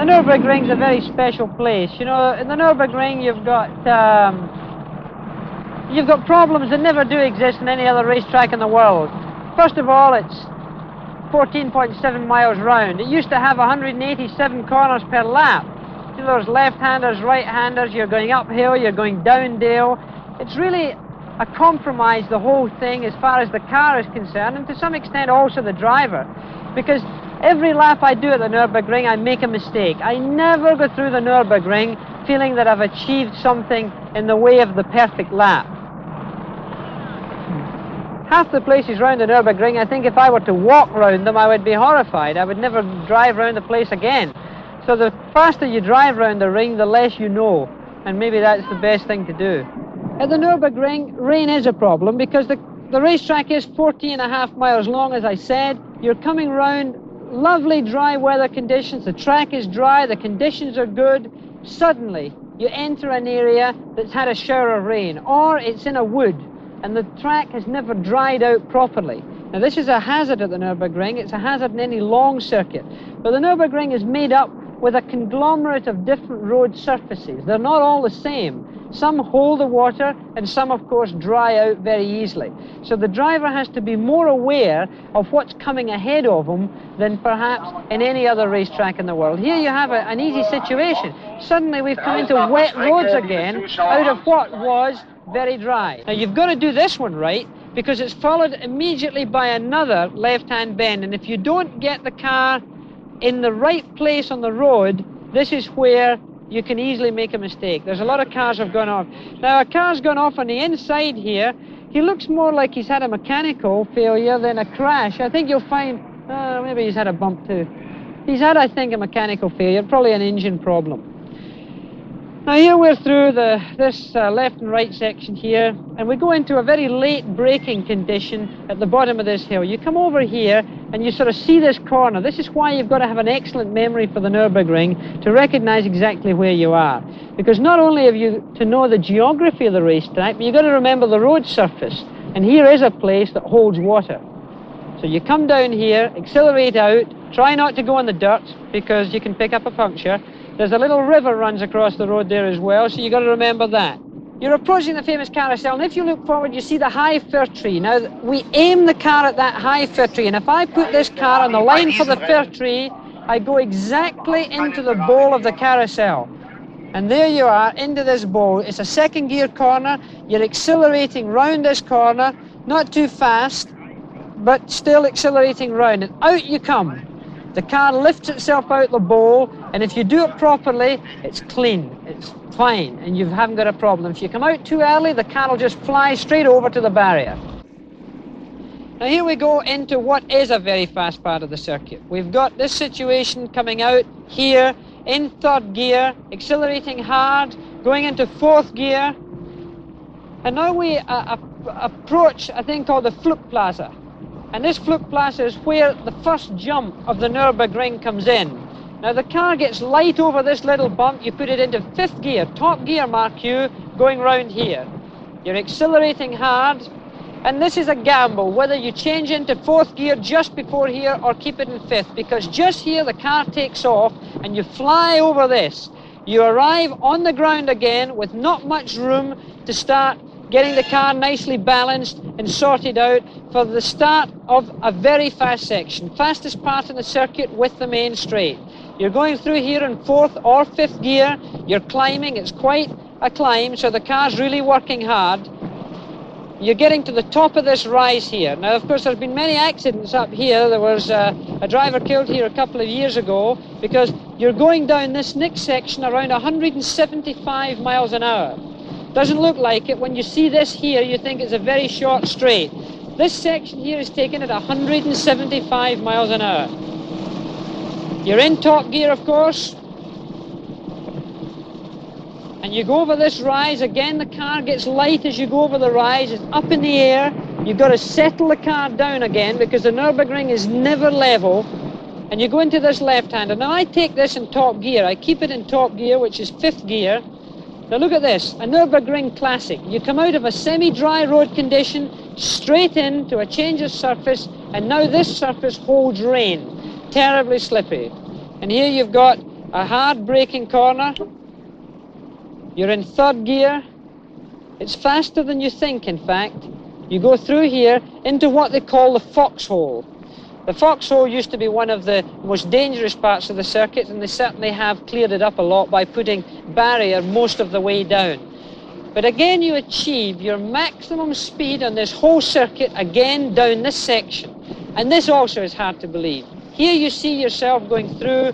The Nürburgring's a very special place. You know, in the Nürburgring you've got problems that never do exist in any other racetrack in the world. First of all, it's 14.7 miles round. It used to have 187 corners per lap. You know, there's left-handers, right-handers, you're going uphill, you're going downhill. It's really a compromise, the whole thing, as far as the car is concerned, and to some extent also the driver. Because every lap I do at the Nürburgring, I make a mistake. I never go through the Nürburgring feeling that I've achieved something in the way of the perfect lap. Half the places around the Nürburgring, I think if I were to walk round them, I would be horrified. I would never drive round the place again. So the faster you drive round the ring, the less you know. And maybe that's the best thing to do. At the Nürburgring, rain is a problem because the racetrack is 14.5 miles long, as I said. You're coming round lovely dry weather conditions. The track is dry, the conditions are good. Suddenly, you enter an area that's had a shower of rain, or it's in a wood, and the track has never dried out properly. Now, this is a hazard at the Nürburgring. It's a hazard in any long circuit. But the Nürburgring is made up with a conglomerate of different road surfaces. They're not all the same. Some hold the water, and some, of course, dry out very easily. So the driver has to be more aware of what's coming ahead of him than perhaps in any other racetrack in the world. Here you have an easy situation. Suddenly we've come into wet roads again out of what was very dry. Now, you've got to do this one right, because it's followed immediately by another left-hand bend, and if you don't get the car in the right place on the road, this is where you can easily make a mistake. There's a lot of cars have gone off. Now, a car's gone off on the inside here. He looks more like he's had a mechanical failure than a crash. I think you'll find, maybe he's had a bump too. He's had, I think, a mechanical failure, probably an engine problem. Now, here we're through this left and right section here, and we go into a very late braking condition at the bottom of this hill. You come over here and you sort of see this corner. This is why you've got to have an excellent memory for the Nürburgring to recognize exactly where you are. Because not only have you to know the geography of the racetrack, but you've got to remember the road surface. And here is a place that holds water. So you come down here, accelerate out, try not to go on the dirt because you can pick up a puncture. There's a little river runs across the road there as well, so you've got to remember that. You're approaching the famous carousel, and if you look forward, you see the high fir tree. Now, we aim the car at that high fir tree, and if I put this car on the line for the fir tree, I go exactly into the bowl of the carousel. And there you are, into this bowl. It's a second gear corner. You're accelerating round this corner, not too fast, but still accelerating round, and out you come. The car lifts itself out the bowl, and if you do it properly, it's clean, it's fine, and you haven't got a problem. If you come out too early, the car will just fly straight over to the barrier. Now, here we go into what is a very fast part of the circuit. We've got this situation coming out here in third gear, accelerating hard, going into fourth gear, and now we approach a thing called the Flugplaza. And this Flugplaza is where the first jump of the Nürburgring comes in. Now, the car gets light over this little bump. You put it into fifth gear, top gear, mark you, going round here. You're accelerating hard, and this is a gamble, whether you change into fourth gear just before here or keep it in fifth, because just here the car takes off and you fly over this. You arrive on the ground again with not much room to start getting the car nicely balanced and sorted out for the start of a very fast section. Fastest part in the circuit with the main straight. You're going through here in fourth or fifth gear. You're climbing. It's quite a climb, so the car's really working hard. You're getting to the top of this rise here. Now, of course, there's been many accidents up here. There was a driver killed here a couple of years ago because you're going down this next section around 175 miles an hour. Doesn't look like it. When you see this here, you think it's a very short straight. This section here is taken at 175 miles an hour. You're in top gear, of course. And you go over this rise. Again, the car gets light as you go over the rise. It's up in the air. You've got to settle the car down again because the Nürburgring is never level. And you go into this left-hander. Now, I take this in top gear. I keep it in top gear, which is fifth gear. Now look at this, a Nürburgring classic. You come out of a semi-dry road condition, straight into a change of surface, and now this surface holds rain, terribly slippy. And here you've got a hard braking corner. You're in third gear. It's faster than you think, in fact. You go through here into what they call the foxhole. The foxhole used to be one of the most dangerous parts of the circuit, and they certainly have cleared it up a lot by putting barrier most of the way down. But again, you achieve your maximum speed on this whole circuit again down this section. And this also is hard to believe. Here you see yourself going through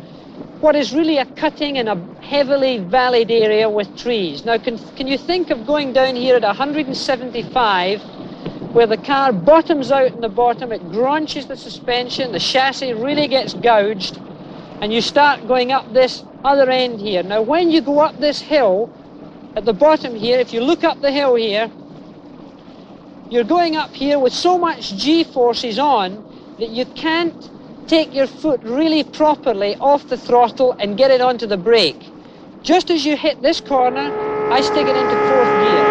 what is really a cutting in a heavily valleyed area with trees. Now, can you think of going down here at 175, where the car bottoms out in the bottom, it graunches the suspension, the chassis really gets gouged, and you start going up this other end here. Now, when you go up this hill, at the bottom here, if you look up the hill here, you're going up here with so much G-forces on that you can't take your foot really properly off the throttle and get it onto the brake. Just as you hit this corner, I stick it into fourth gear.